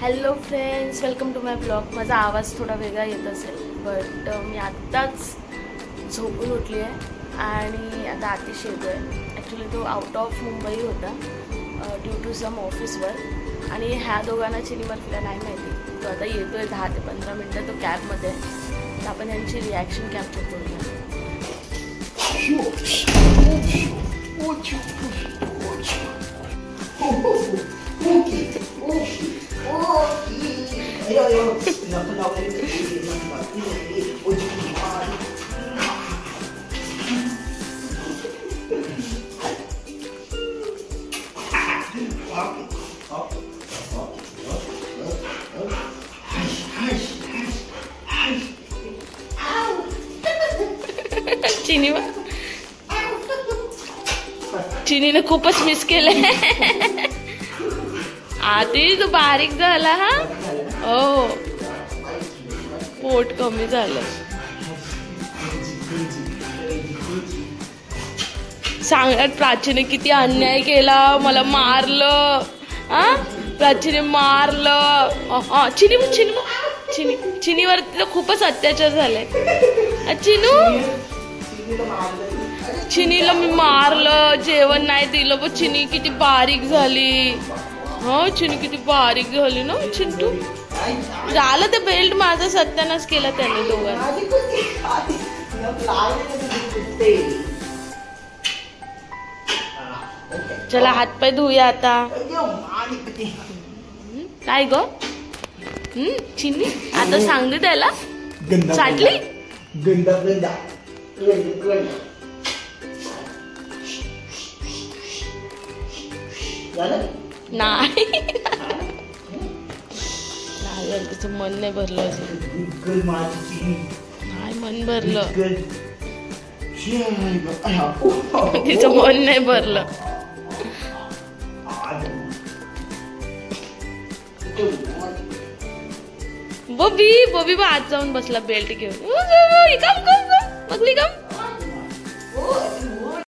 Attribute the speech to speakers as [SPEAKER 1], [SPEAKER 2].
[SPEAKER 1] Hello friends, welcome to my blog. माझा आवाज थोडा वेगळा येत असेल, बट मी आत्ताच झोपून उठली आहे आणि आता आतिश येतो आहे। ॲक्च्युली तो आउट ऑफ मुंबई होता due to some office work, आणि ह्या दोघांना चिनीबर्फीला नाही माहिती। तो आता येतो आहे 10 ते 15 मिनटं तो कॅबमध्ये, तर आपण यांची रिॲक्शन कॅप्चर करूया। चिनीने खूपच मिस केलंय। आधी तो बारीक झाला हा, हो पोट कमी झालं। सांगण्यात प्राचीने किती अन्याय केला, मला मारलं। प्राचीने मारलं। चिनीवरती तर खूपच अत्याचार झाले। चिनीला मी मारलं, जेवण नाही दिलं, पण चिनी किती बारीक झाली। हो चिनी किती बारीक झाली ना चिंटू। झालं ते बेल्ट माझा सत्यानाश केला त्याने दोघांनी। चला हातपाय धुया आता। काय ग चिनी, आता सांगते त्याला साठली नाही तिचं मन नाही भरलं, नाही मन भरलं, तिचं मन नाही भरलं। बॉबी आत जाऊन बसला बेल्ट घेऊन। बघली का